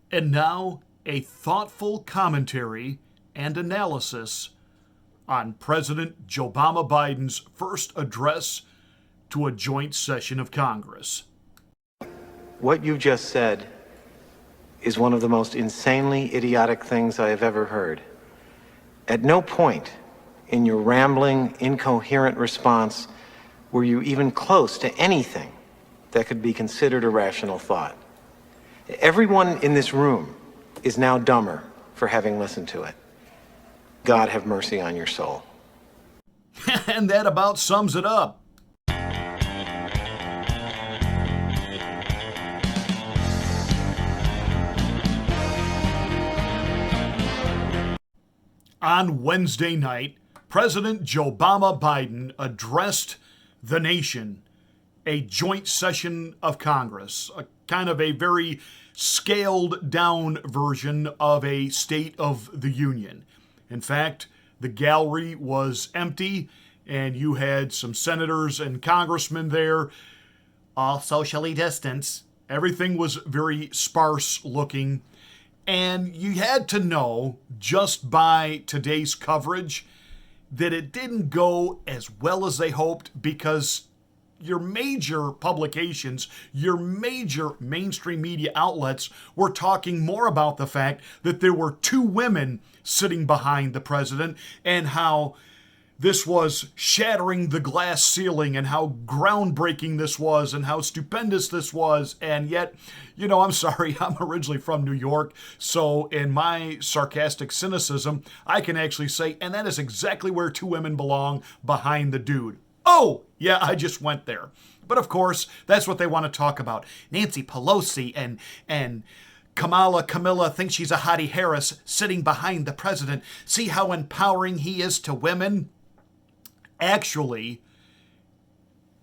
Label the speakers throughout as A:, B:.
A: And now, a thoughtful commentary and analysis on President Joe Biden's first address to a joint session of Congress.
B: What you just said is one of the most insanely idiotic things I have ever heard. At no point in your rambling, incoherent response were you even close to anything that could be considered a rational thought. Everyone in this room is now dumber for having listened to it. God have mercy on your soul.
A: And that about sums it up. On Wednesday night, President Joe Biden addressed the nation, a joint session of Congress, a kind of a very scaled down version of a State of the Union. In fact, the gallery was empty, and you had some senators and congressmen there, all socially distanced. Everything was very sparse looking. And you had to know, just by today's coverage, that it didn't go as well as they hoped, because your major publications, your major mainstream media outlets were talking more about the fact that there were two women sitting behind the president and how this was shattering the glass ceiling and how groundbreaking this was and how stupendous this was. And yet, I'm sorry, I'm originally from New York, so in my sarcastic cynicism, I can actually say, and that is exactly where two women belong, behind the dude. Oh, yeah, I just went there. But of course, that's what they want to talk about. Nancy Pelosi and Camilla thinks she's a hottie Harris sitting behind the president. See how empowering he is to women? Actually,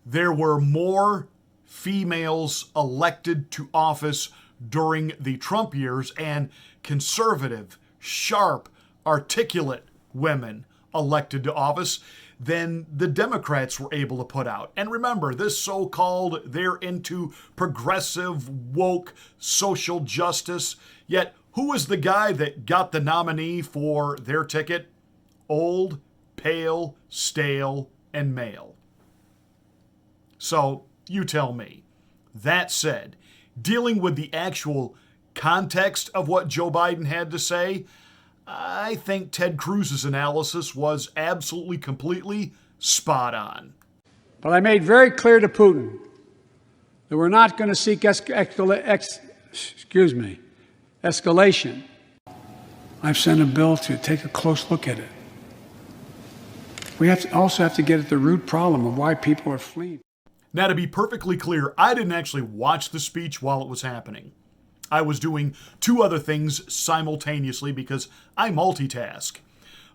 A: there were more females elected to office during the Trump years, and conservative, sharp, articulate women elected to office than the Democrats were able to put out. And remember, this so-called, they're into progressive, woke, social justice. Yet, who was the guy that got the nominee for their ticket? Old, pale, stale, and male. So, you tell me. That said, dealing with the actual context of what Joe Biden had to say, I think Ted Cruz's analysis was absolutely, completely spot on.
C: But I made very clear to Putin that we're not going to seek escalation. I've sent a bill to take a close look at it. We also have to get at the root problem of why people are fleeing.
A: Now, to be perfectly clear, I didn't actually watch the speech while it was happening. I was doing two other things simultaneously because I multitask.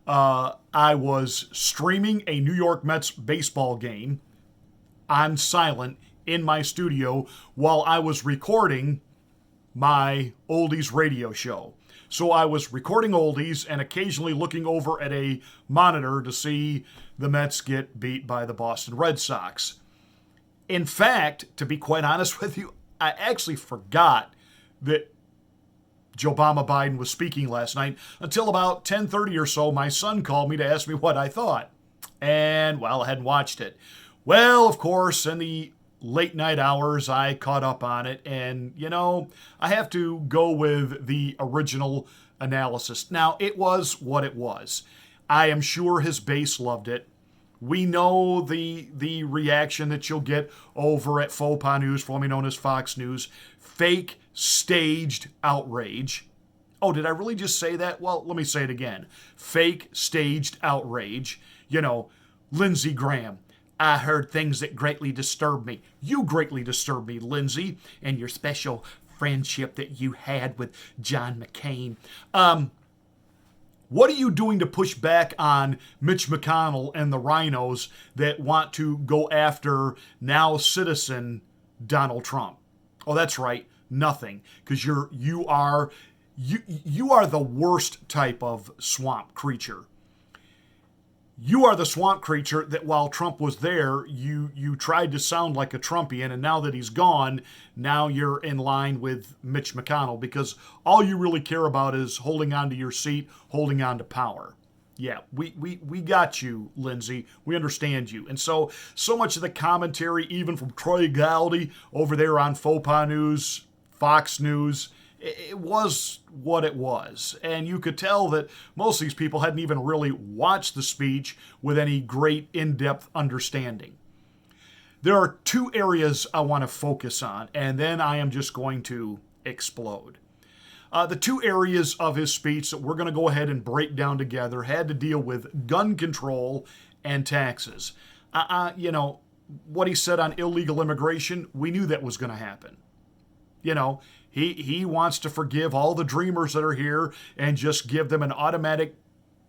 A: I was streaming a New York Mets baseball game on silent in my studio while I was recording my oldies radio show. So I was recording oldies and occasionally looking over at a monitor to see the Mets get beat by the Boston Red Sox. In fact, to be quite honest with you, I actually forgot that Joe Biden was speaking last night until about 10:30 or so. My son called me to ask me what I thought. And, well, I hadn't watched it. Well, of course, in the late night hours, I caught up on it. And, I have to go with the original analysis. Now, it was what it was. I am sure his base loved it. We know the reaction that you'll get over at Faux Pas News, formerly known as Fox News. Fake, staged outrage. Oh, did I really just say that? Well, let me say it again. Fake, staged outrage. Lindsey Graham. I heard things that greatly disturbed me. You greatly disturbed me, Lindsey, and your special friendship that you had with John McCain. What are you doing to push back on Mitch McConnell and the rhinos that want to go after now citizen Donald Trump? Oh, that's right, nothing, because you are the worst type of swamp creature. You are the swamp creature that while Trump was there, you tried to sound like a Trumpian, and now that he's gone, now you're in line with Mitch McConnell because all you really care about is holding on to your seat, holding on to power. Yeah, we got you, Lindsay. We understand you. And so much of the commentary, even from Troy Galdi over there on Faux News, Fox News, it was what it was. And you could tell that most of these people hadn't even really watched the speech with any great in-depth understanding. There are two areas I want to focus on, and then I am just going to explode. The two areas of his speech that we're going to go ahead and break down together had to deal with gun control and taxes. What he said on illegal immigration, we knew that was going to happen. He wants to forgive all the dreamers that are here and just give them an automatic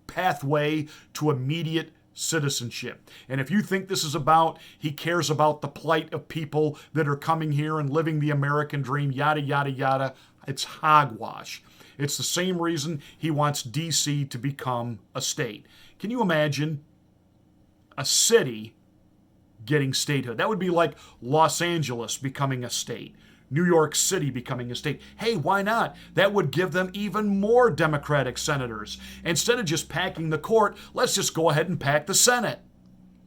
A: pathway to immediate citizenship. And if you think this is about, he cares about the plight of people that are coming here and living the American dream, yada, yada, yada, it's hogwash. It's the same reason he wants D.C. to become a state. Can you imagine a city getting statehood? That would be like Los Angeles becoming a state. New York City becoming a state. Hey, why not? That would give them even more Democratic senators. Instead of just packing the court, let's just go ahead and pack the Senate.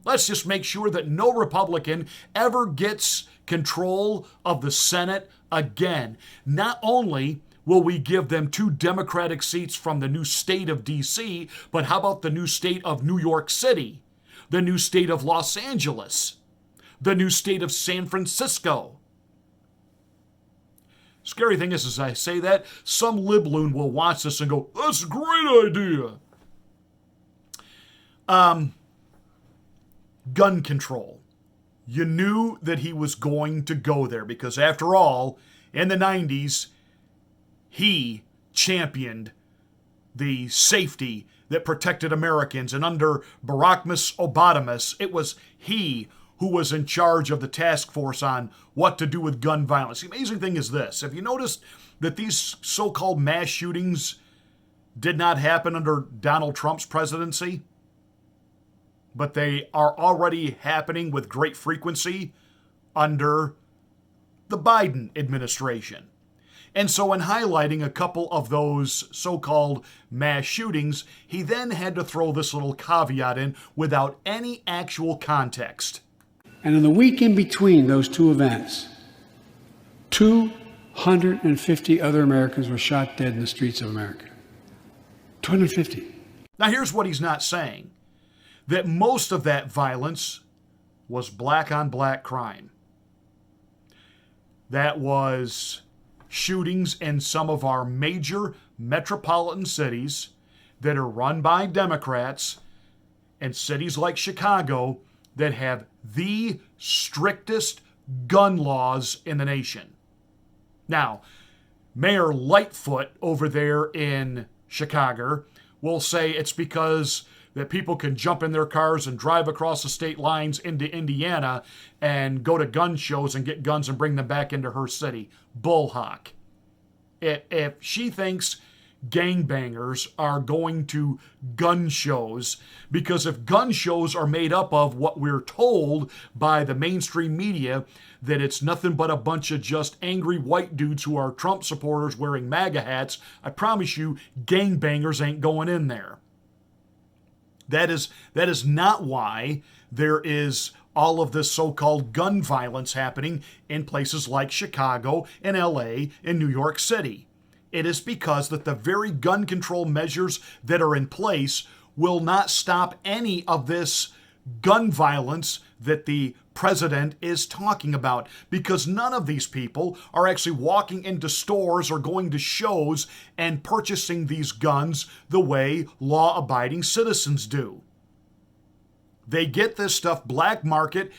A: Let's just make sure that no Republican ever gets control of the Senate again. Not only will we give them 2 Democratic seats from the new state of D.C., but how about the new state of New York City, the new state of Los Angeles, the new state of San Francisco? Scary thing is, as I say that, some libloon will watch this and go, that's a great idea. Gun control. You knew that he was going to go there because, after all, in the 90s, he championed the safety that protected Americans. And under Barackmas Obama's, it was he who was in charge of the task force on what to do with gun violence. The amazing thing is this. Have you noticed that these so-called mass shootings did not happen under Donald Trump's presidency? But they are already happening with great frequency under the Biden administration. And so in highlighting a couple of those so-called mass shootings, he then had to throw this little caveat in without any actual context.
C: And in the week in between those two events, 250 other Americans were shot dead in the streets of America. 250.
A: Now here's what he's not saying. That most of that violence was black-on-black crime. That was shootings in some of our major metropolitan cities that are run by Democrats, and cities like Chicago that have the strictest gun laws in the nation. Now, Mayor Lightfoot over there in Chicago will say it's because that people can jump in their cars and drive across the state lines into Indiana and go to gun shows and get guns and bring them back into her city. Bullhawk. If she thinks gangbangers are going to gun shows, because if gun shows are made up of what we're told by the mainstream media, that it's nothing but a bunch of just angry white dudes who are Trump supporters wearing MAGA hats, I promise you, gangbangers ain't going in there. That is not why there is all of this so-called gun violence happening in places like Chicago and LA and New York City. It is because that the very gun control measures that are in place will not stop any of this gun violence that the president is talking about, because none of these people are actually walking into stores or going to shows and purchasing these guns the way law-abiding citizens do. They get this stuff black market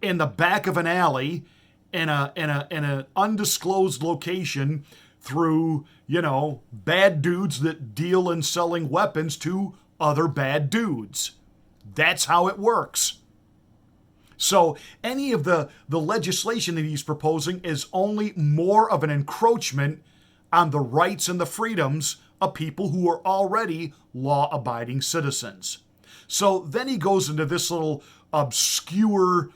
A: in the back of an alley in an undisclosed location through, bad dudes that deal in selling weapons to other bad dudes. That's how it works. So any of the legislation that he's proposing is only more of an encroachment on the rights and the freedoms of people who are already law-abiding citizens. So then he goes into this little obscure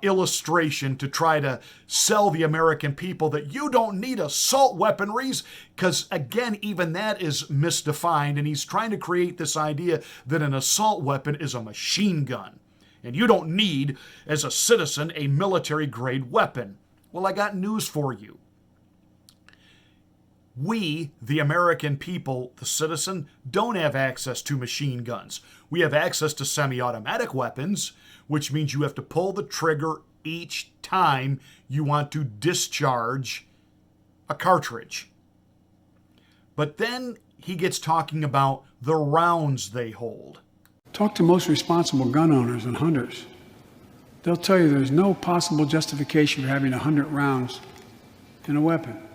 A: illustration to try to sell the American people that you don't need assault weaponries, because again, even that is misdefined, and he's trying to create this idea that an assault weapon is a machine gun, and you don't need, as a citizen, a military-grade weapon. Well, I got news for you. We, the American people, the citizen, don't have access to machine guns. We have access to semi-automatic weapons, which means you have to pull the trigger each time you want to discharge a cartridge. But then he gets talking about the rounds they hold.
C: Talk to most responsible gun owners and hunters. They'll tell you there's no possible justification for having 100 rounds in a weapon.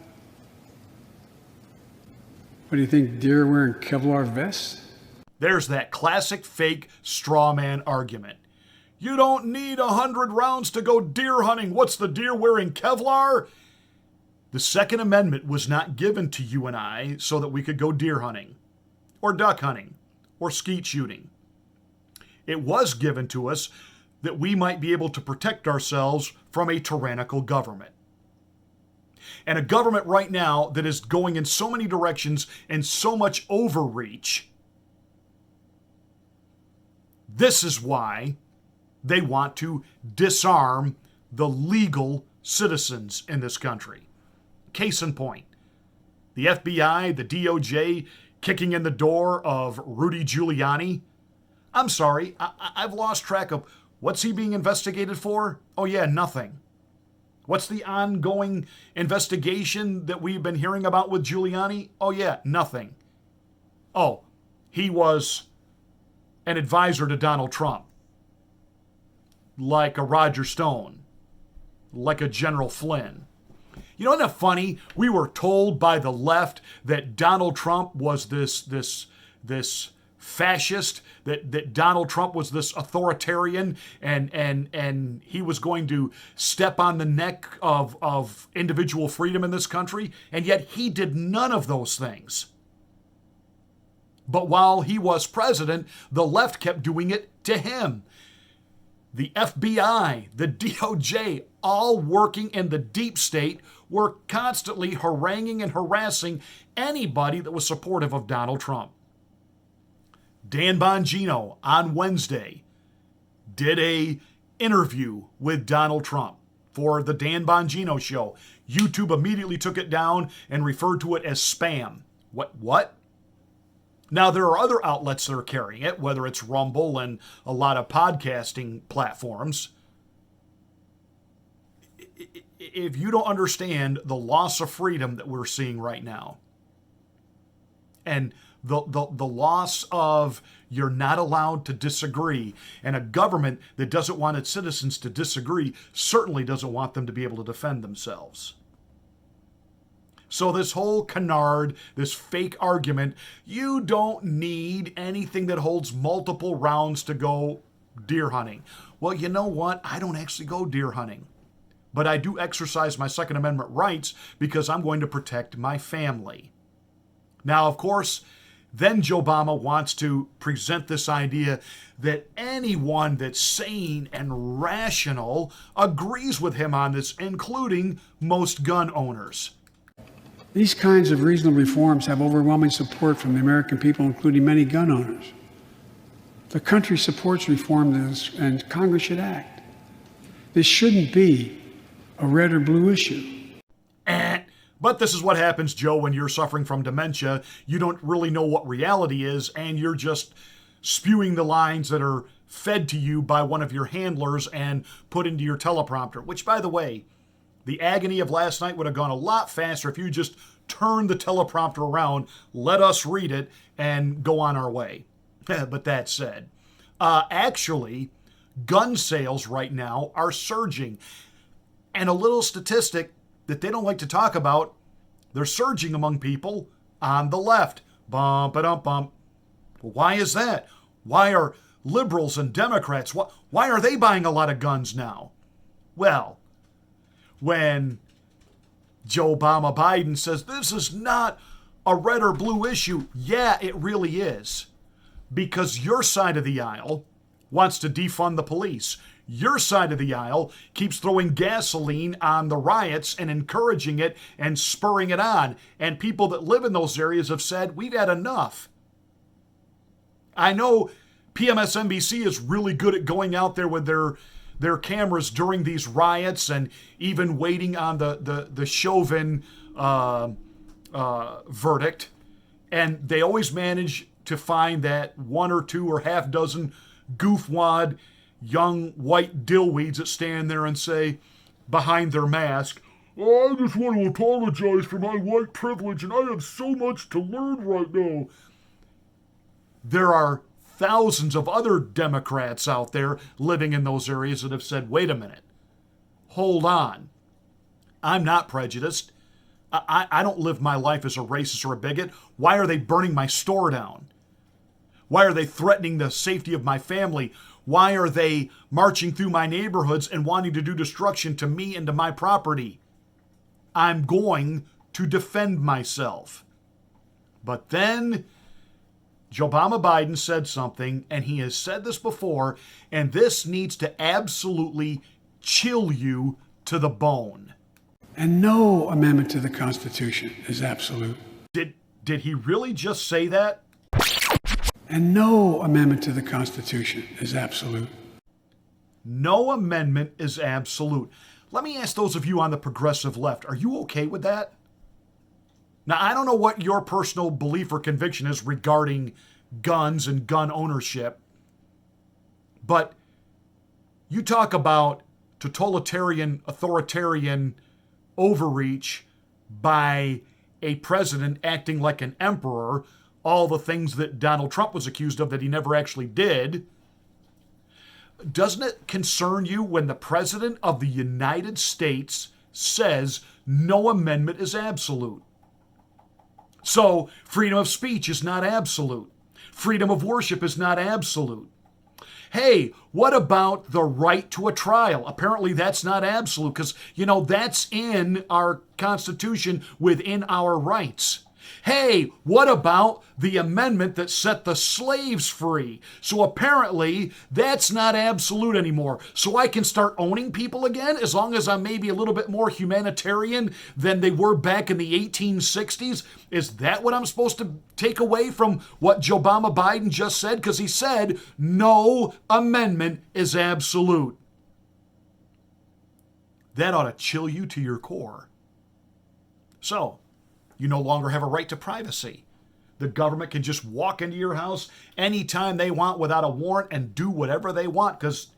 C: What do you think, deer wearing Kevlar vests?
A: There's that classic fake straw man argument. You don't need 100 rounds to go deer hunting. What's the deer wearing Kevlar? The Second Amendment was not given to you and I so that we could go deer hunting, or duck hunting, or skeet shooting. It was given to us that we might be able to protect ourselves from a tyrannical government. And a government right now that is going in so many directions and so much overreach. This is why they want to disarm the legal citizens in this country. Case in point, the FBI, the DOJ kicking in the door of Rudy Giuliani. I'm sorry, I've lost track of what's he being investigated for? Oh yeah, nothing. What's the ongoing investigation that we've been hearing about with Giuliani? Oh yeah, nothing. Oh, he was an advisor to Donald Trump. Like a Roger Stone. Like a General Flynn. You know, isn't it funny? We were told by the left that Donald Trump was this fascist, that Donald Trump was this authoritarian, and he was going to step on the neck of individual freedom in this country, and yet he did none of those things. But while he was president, the left kept doing it to him. The FBI, the DOJ, all working in the deep state, were constantly haranguing and harassing anybody that was supportive of Donald Trump. Dan Bongino on Wednesday did a interview with Donald Trump for the Dan Bongino show. YouTube immediately took it down and referred to it as spam. What? Now, there are other outlets that are carrying it, whether it's Rumble and a lot of podcasting platforms. If you don't understand the loss of freedom that we're seeing right now, and the loss of you're not allowed to disagree, and a government that doesn't want its citizens to disagree certainly doesn't want them to be able to defend themselves. So this whole canard, this fake argument, you don't need anything that holds multiple rounds to go deer hunting. Well, you know what? I don't actually go deer hunting. But I do exercise my Second Amendment rights because I'm going to protect my family. Now, of course, then Joe Obama wants to present this idea that anyone that's sane and rational agrees with him on this, including most gun owners.
C: These kinds of reasonable reforms have overwhelming support from the American people, including many gun owners. The country supports reform, and Congress should act. This shouldn't be a red or blue issue.
A: But this is what happens, Joe, when you're suffering from dementia. You don't really know what reality is, and you're just spewing the lines that are fed to you by one of your handlers and put into your teleprompter, which, by the way, the agony of last night would have gone a lot faster if you just turned the teleprompter around, let us read it, and go on our way. But that said, actually, gun sales right now are surging. And a little statistic that they don't like to talk about, they're surging among people on the left. Bump-a-dum-bump. Well, why is that? Why are liberals and Democrats, why are they buying a lot of guns now? Well, when Joe Biden says this is not a red or blue issue? Yeah, it really is. Because your side of the aisle wants to defund the police. Your side of the aisle keeps throwing gasoline on the riots and encouraging it and spurring it on. And people that live in those areas have said, we've had enough. I know PMSNBC is really good at going out there with their cameras during these riots and even waiting on the Chauvin verdict. And they always manage to find that one or two or half dozen goofwad young white dillweeds that stand there and say, behind their mask, "Oh, I just want to apologize for my white privilege and I have so much to learn right now." There are thousands of other Democrats out there living in those areas that have said, wait a minute, hold on. I'm not prejudiced. I don't live my life as a racist or a bigot. Why are they burning my store down? Why are they threatening the safety of my family? Why are they marching through my neighborhoods and wanting to do destruction to me and to my property? I'm going to defend myself. But then Joe Biden said something, and he has said this before, and this needs to absolutely chill you to the bone.
C: And no amendment to the Constitution is absolute.
A: Did he really just say that?
C: And no amendment to the Constitution is absolute.
A: No amendment is absolute. Let me ask those of you on the progressive left, are you okay with that? Now, I don't know what your personal belief or conviction is regarding guns and gun ownership, but you talk about totalitarian, authoritarian overreach by a president acting like an emperor, all the things that Donald Trump was accused of that he never actually did. Doesn't it concern you when the President of the United States says no amendment is absolute? So freedom of speech is not absolute. Freedom of worship is not absolute. Hey, what about the right to a trial? Apparently that's not absolute because, that's in our Constitution within our rights. Hey, what about the amendment that set the slaves free? So apparently that's not absolute anymore. So I can start owning people again as long as I'm maybe a little bit more humanitarian than they were back in the 1860s? Is that what I'm supposed to take away from what Joe Biden just said? Because he said no amendment is absolute. That ought to chill you to your core. So, you no longer have a right to privacy. The government can just walk into your house anytime they want without a warrant and do whatever they want because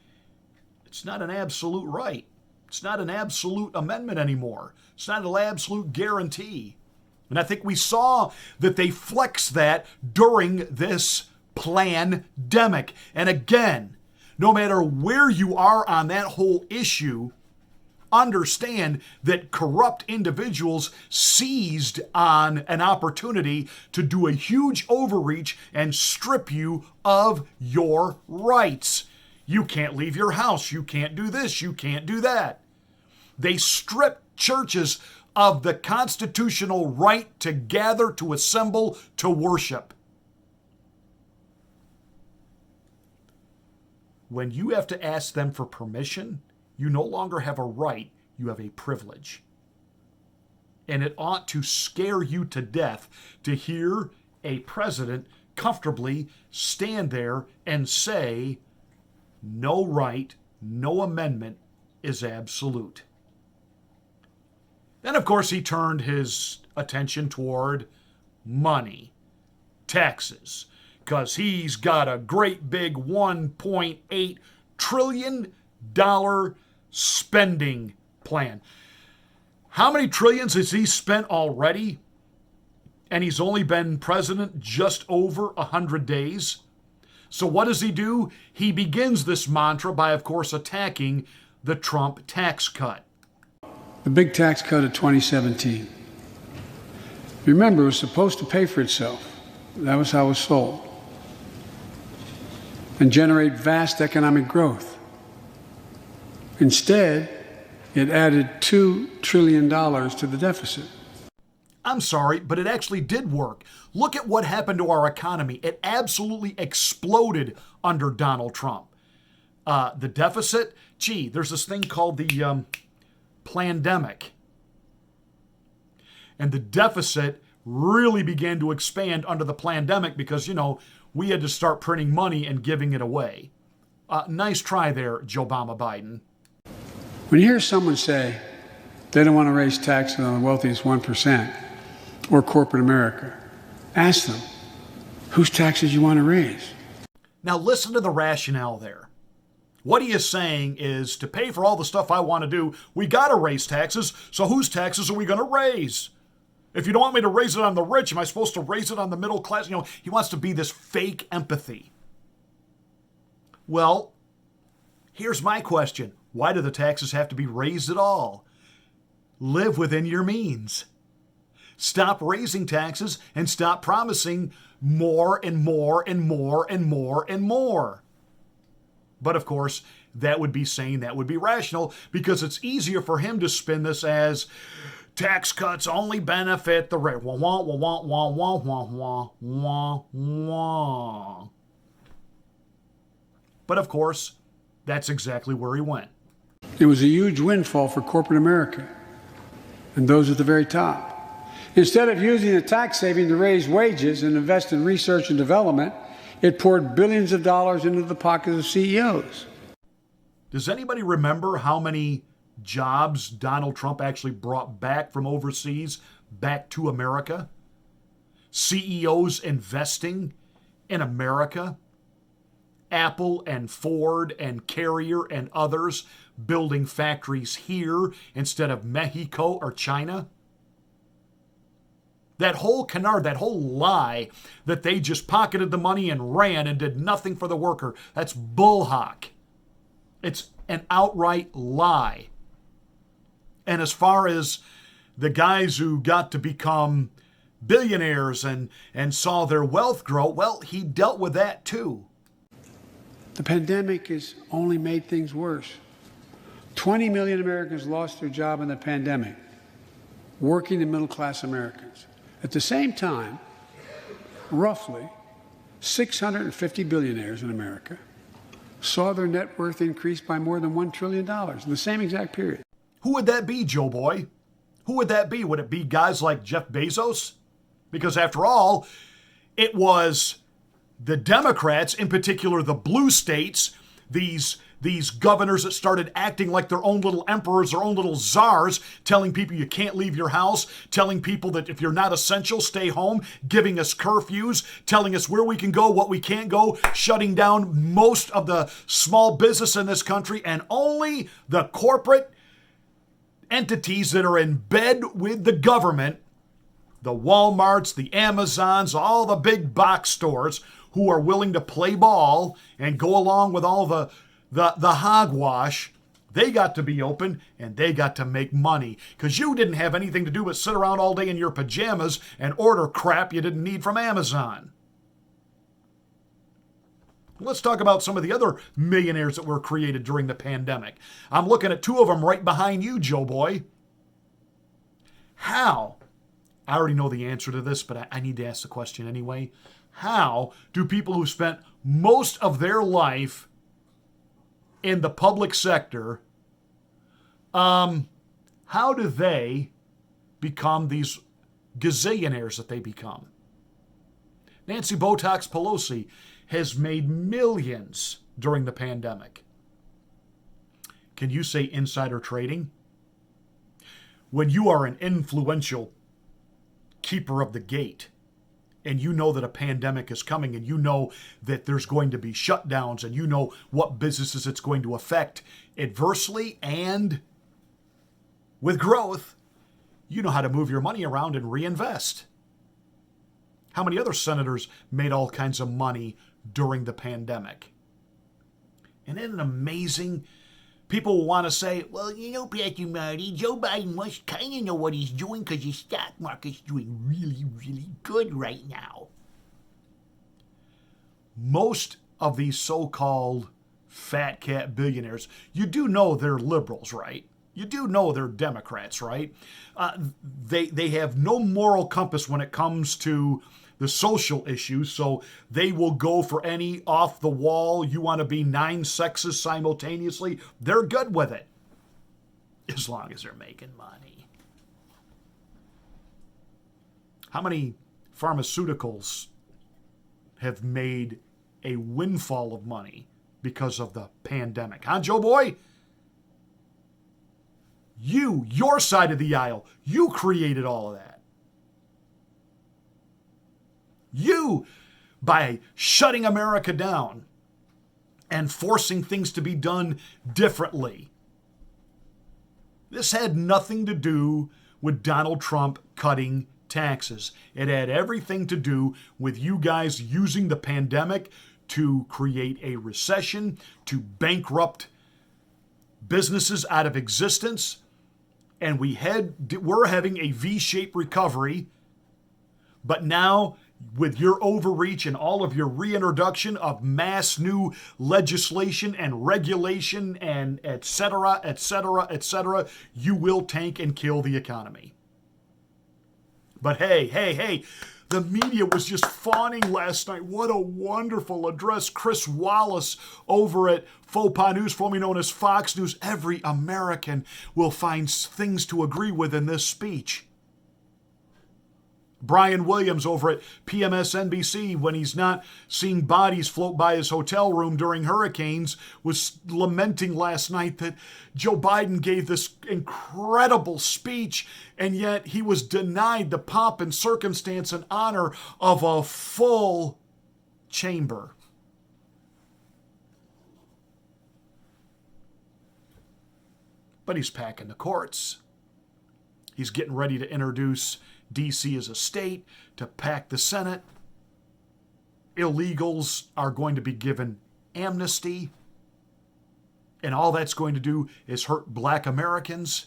A: it's not an absolute right. It's not an absolute amendment anymore. It's not an absolute guarantee. And I think we saw that they flexed that during this plandemic. And again, no matter where you are on that whole issue, understand that corrupt individuals seized on an opportunity to do a huge overreach and strip you of your rights. You can't leave your house. You can't do this. You can't do that. They stripped churches of the constitutional right to gather, to assemble, to worship. When you have to ask them for permission, you no longer have a right, you have a privilege. And it ought to scare you to death to hear a president comfortably stand there and say, no right, no amendment is absolute. Then, of course, he turned his attention toward money, taxes, because he's got a great big $1.8 trillion spending plan. How many trillions has he spent already? And he's only been president just over 100 days. So what does he do? He begins this mantra by, of course, attacking the Trump tax cut.
C: The big tax cut of 2017. Remember, it was supposed to pay for itself. That was how it was sold. And generate vast economic growth. Instead, it added $2 trillion to the deficit.
A: I'm sorry, but it actually did work. Look at what happened to our economy. It absolutely exploded under Donald Trump. The deficit, there's this thing called the pandemic. And the deficit really began to expand under the pandemic because, we had to start printing money and giving it away. Nice try there, Joe Biden.
C: When you hear someone say they don't want to raise taxes on the wealthiest 1% or corporate America, ask them, whose taxes you want to raise?
A: Now listen to the rationale there. What he is saying is to pay for all the stuff I want to do, we got to raise taxes, so whose taxes are we going to raise? If you don't want me to raise it on the rich, am I supposed to raise it on the middle class? He wants to be this fake empathy. Well, here's my question. Why do the taxes have to be raised at all? Live within your means. Stop raising taxes and stop promising more and more and more and more and more. But of course, that would be sane, that would be rational, because it's easier for him to spin this as tax cuts only benefit the rich. Wah, wah, wah, wah, wah, wah, wah, wah, wah. But of course, that's exactly where he went.
C: It was a huge windfall for corporate America and those at the very top. Instead of using the tax saving to raise wages and invest in research and development, it poured billions of dollars into the pockets of CEOs.
A: Does anybody remember how many jobs Donald Trump actually brought back from overseas back to America? CEOs investing in America? Apple and Ford and Carrier and others building factories here instead of Mexico or China? That whole canard, that whole lie that they just pocketed the money and ran and did nothing for the worker, that's bullhock. It's an outright lie. And as far as the guys who got to become billionaires and saw their wealth grow, well, he dealt with that too.
C: The pandemic has only made things worse. 20 million Americans lost their job in the pandemic, working and middle-class Americans. At the same time, roughly 650 billionaires in America saw their net worth increase by more than $1 trillion in the same exact period.
A: Who would that be, Joe Boy? Who would that be? Would it be guys like Jeff Bezos? Because after all, it was the Democrats, in particular the blue states, these governors that started acting like their own little emperors, their own little czars, telling people you can't leave your house, telling people that if you're not essential, stay home, giving us curfews, telling us where we can go, what we can't go, shutting down most of the small business in this country, and only the corporate entities that are in bed with the government, the Walmarts, the Amazons, all the big box stores who are willing to play ball and go along with all the hogwash, they got to be open and they got to make money because you didn't have anything to do but sit around all day in your pajamas and order crap you didn't need from Amazon. Let's talk about some of the other millionaires that were created during the pandemic. I'm looking at two of them right behind you, Joe Boy. How? I already know the answer to this, but I need to ask the question anyway. How do people who spent most of their life in the public sector, how do they become these gazillionaires that they become? Nancy Botox Pelosi has made millions during the pandemic. Can you say insider trading? When you are an influential keeper of the gate, and you know that a pandemic is coming, and you know that there's going to be shutdowns, and you know what businesses it's going to affect adversely and with growth, you know how to move your money around and reinvest. How many other senators made all kinds of money during the pandemic? And isn't it amazing? People want to say, well, Pastor Marty, Joe Biden must kind of know what he's doing because the stock market's doing really, really good right now. Most of these so-called fat cat billionaires, you do know they're liberals, right? You do know they're Democrats, right? They have no moral compass when it comes to the social issues, so they will go for any off the wall, you want to be 9 sexes simultaneously. They're good with it, as long as they're making money. How many pharmaceuticals have made a windfall of money because of the pandemic? Huh, Joe Boy? Your side of the aisle, you created all of that. You, by shutting America down and forcing things to be done differently. This had nothing to do with Donald Trump cutting taxes. It had everything to do with you guys using the pandemic to create a recession, to bankrupt businesses out of existence. And we're having a V-shaped recovery. But now, with your overreach and all of your reintroduction of mass new legislation and regulation and et cetera, you will tank and kill the economy. But hey, the media was just fawning last night. What a wonderful address. Chris Wallace over at Faux Pas News, formerly known as Fox News. Every American will find things to agree with in this speech. Brian Williams over at PMSNBC, when he's not seeing bodies float by his hotel room during hurricanes, was lamenting last night that Joe Biden gave this incredible speech, and yet he was denied the pomp and circumstance and honor of a full chamber. But he's packing the courts. He's getting ready to introduce D.C. as a state, to pack the Senate. Illegals are going to be given amnesty. And all that's going to do is hurt black Americans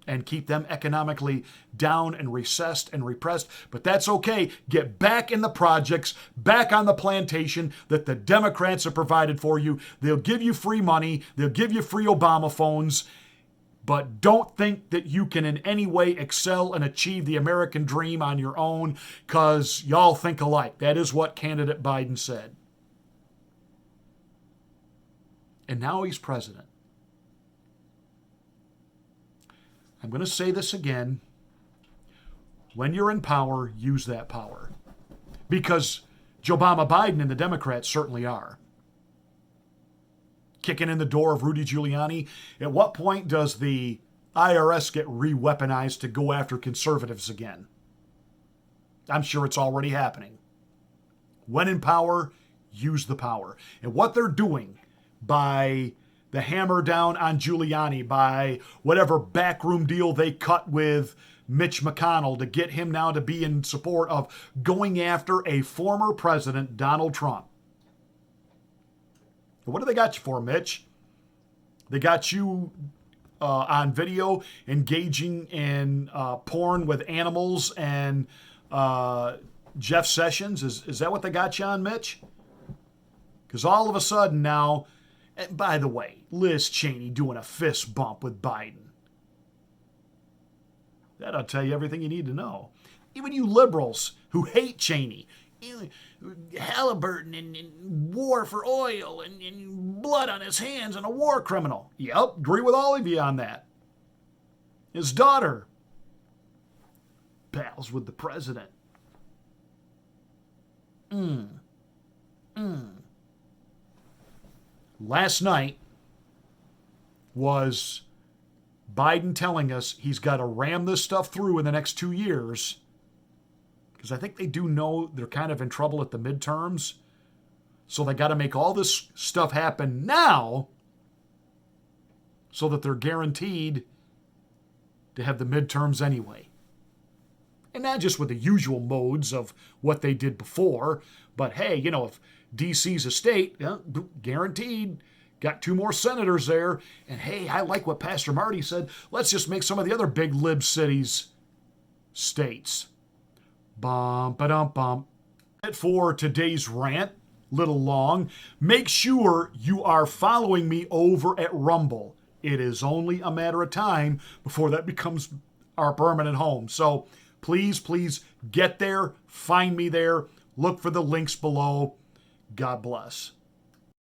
A: and keep them economically down and recessed and repressed. But that's okay. Get back in the projects, back on the plantation that the Democrats have provided for you. They'll give you free money. They'll give you free Obama phones. But don't think that you can in any way excel and achieve the American dream on your own, because y'all think alike. That is what candidate Biden said. And now he's president. I'm going to say this again. When you're in power, use that power. Because Joe Biden and the Democrats certainly are. Kicking in the door of Rudy Giuliani. At what point does the IRS get re-weaponized to go after conservatives again? I'm sure it's already happening. When in power, use the power. And what they're doing by the hammer down on Giuliani, by whatever backroom deal they cut with Mitch McConnell to get him now to be in support of going after a former president, Donald Trump. What do they got you for, Mitch? They got you on video engaging in porn with animals and Jeff Sessions. Is that what they got you on, Mitch? Because all of a sudden now, and by the way, Liz Cheney doing a fist bump with Biden. That'll tell you everything you need to know. Even you liberals who hate Cheney, Halliburton and war for oil and blood on his hands and a war criminal. Yep, agree with all of you on that. His daughter, pals with the president. Last night was Biden telling us he's got to ram this stuff through in the next 2 years, because I think they do know they're kind of in trouble at the midterms. So they got to make all this stuff happen now so that they're guaranteed to have the midterms anyway. And not just with the usual modes of what they did before, but hey, if DC's a state, guaranteed, got 2 more senators there. And hey, I like what Pastor Marty said. Let's just make some of the other big lib cities states. Bum. For today's rant, little long, make sure you are following me over at Rumble. It is only a matter of time before that becomes our permanent home. So please, please get there, find me there, look for the links below. God bless.